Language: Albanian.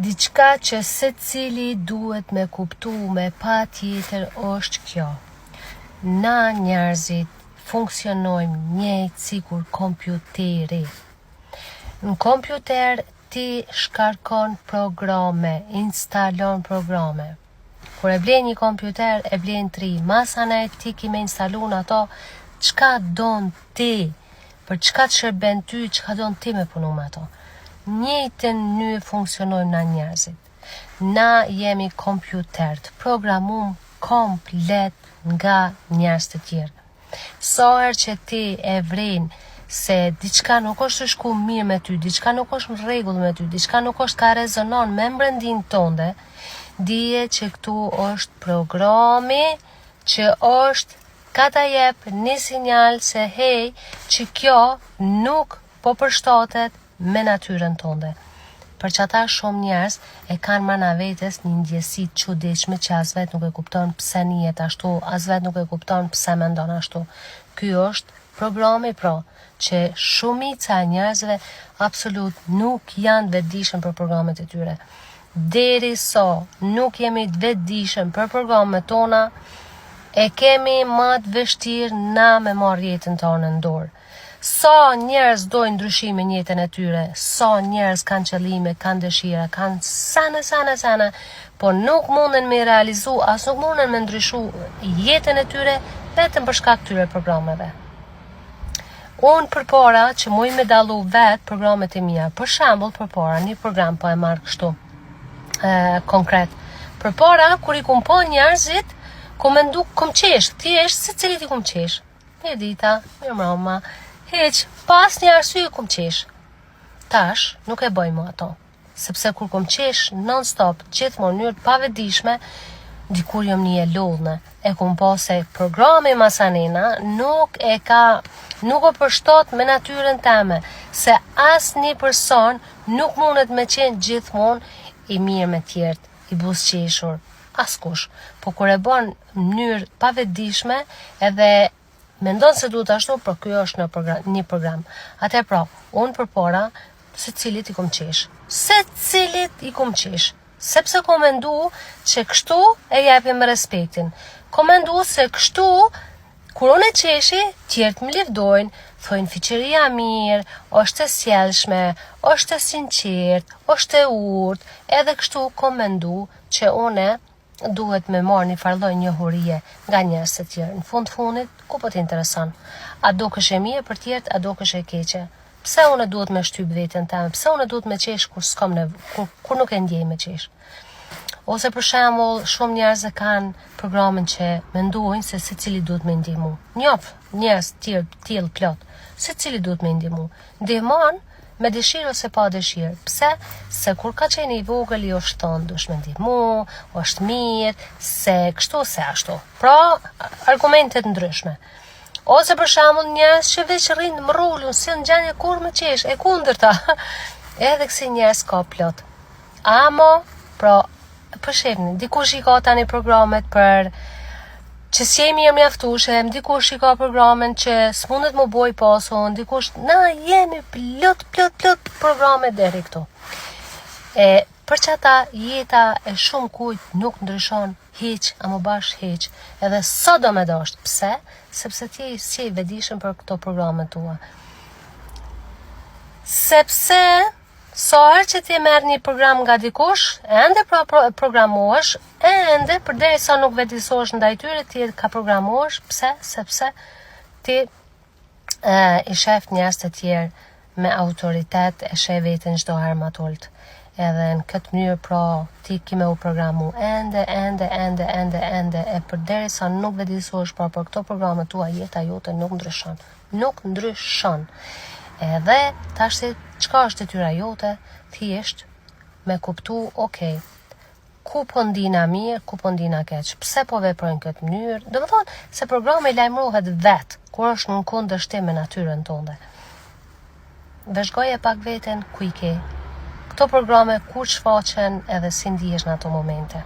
Diçka që secili duhet me kuptu me pa tjetër është kjo. Na njerëzit funksionojmë njëjtë sikur kompjuteri. Në kompjuter ti shkarkon programe, instalon programe. Kur e blen një kompjuter, e blen 3. Masane ti ki me instalun ato, çka don ti, për çka të shërben ty, çka don ti me punu me ato. Njëjtën mënyrë funksionojmë na njerëzit. Na jemi kompjuter, të programum komplet nga njerëz të tjerë. Sa herë që ti e vren se diçka nuk është të shku mirë me ty, diçka nuk është në rregull me ty, diçka nuk është ka rezonon me mbrëndin tënde, dije që këtu është programi që është ka ta jep një sinjal se hej, që kjo nuk po përshtatet me natyrën tënde. Për që ata shumë njerëz e kanë marrë vetes një ndjesi të çuditshme që as vet nuk e kupton pse njihet ashtu, as vet nuk e kupton pse mendon ashtu. Ky është programi që shumica e njerëzve absolut nuk janë vetëdijshëm për programet e tyre. Derisa nuk jemi të vetëdijshëm për programet tona, e kemi më të vështirë na me marrë jetën tonë në dorë. Sa njerëz dojnë ndryshime në jetën e tyre, sa njerëz kanë qëllime, kanë dëshira, kanë sana, po nuk munden me realizu, as nuk munden me ndryshu jetën e tyre vetëm për shkak këtyre programeve. Unë përpara që muj me dallu vetë programet e mia, për shembull përpara një program po e marr kështu konkret. Përpara kur i kum pa njerëzit, komendu kum qesh, thjesht secilit i kum qesh. Një dita, mirëmbrëma, heq, pas një arsye kum qesh. Tash nuk e bëj më ato, sepse kur kum qesh non stop, gjithmonë në mënyrë pavetdijshme, dikur jam një e lodhme, e kum pa se programi masanena nuk o përshtat me natyrën teme, se as një person nuk mundet me qenë gjithmonë i mirë me tjertë, i buzëqeshur, askush. Po kur e bën në mënyrë pavetdijshme, edhe mendon se duhet ashtu, por ky është një program. Atë pra, unë përpara secilit i kum qesh. Secilit i kum qesh. Sepse kom mendu që kështu e japim respektin. Kom mendu se kështu, kur unë e qeshi, tjertë më lëvdojnë, thojnë fiqeria mirë, është e sjellshme, është e sinqert, është e urtë, edhe kështu kom mendu që une duhet me marrë një farlloj njohurie nga njerëz të tjerë. Në fundit, ku po t'intereson? A do kësh e mirë për tjertë, a do kësh e keqe? Pse unë duhet me shtyp veten time? Pse unë duhet me qesh kur nuk e ndjej me qesh? Ose për shembull, shumë njerëz e kanë programin që mendojnë se secili duhet me ndihmu. Njoh njerëz tillë plot, secili duhet me ndihmu. Ndihmon me dëshirë ose pa dëshirë. Pse? Se kur ka qenë i vogël i është thonë dush me ndihmu, është mirë, se kështu se ashtu. Pra, argumentet ndryshme. Ose për shembull njerëz që veç rrinë më rrullun, si në gjanje kur me qesh, e kundërta. Edhe kësi njerëz ka plot. Amo, pra, për shefni, dikush i ka tani programet për që s'jemi e mjaftushem, dikush i ka programen që s'mundet më boj pason, dikush, na jemi plot programet deri këtu. Për që ata jeta e shumë kujt nuk ndryshon hiq, a më bash hiq, edhe sa do me dasht. Pse? Sepse ti si i vetëdijshëm për këto programet tua. Sepse sa herë që ti merr një program nga dikush, ende programohesh, ende përderisa nuk vetëdijsohesh ndaj tyre, ti ka programohesh. Pse? Sepse ti i shef njerëz të tjerë me autoritet, e shef veten çdo herë më të edhe në këtë mënyrë pra ti kime u programu ende e përderisa nuk vetëdijsohesh për këto programe tua, jeta jote nuk ndryshon. Edhe tash çka është detyra jote, thjesht me kuptu, ku po ndina mirë, ku po ndina keq, pse po veprojnë këtë mënyrë, do të thonë se programi lajmërohet vetë kur është në kundërshtim me natyrën tënde. Vëzhgoje pak veten ku i ke. Këto programe kur shfaqen edhe si ndihesh në ato momente.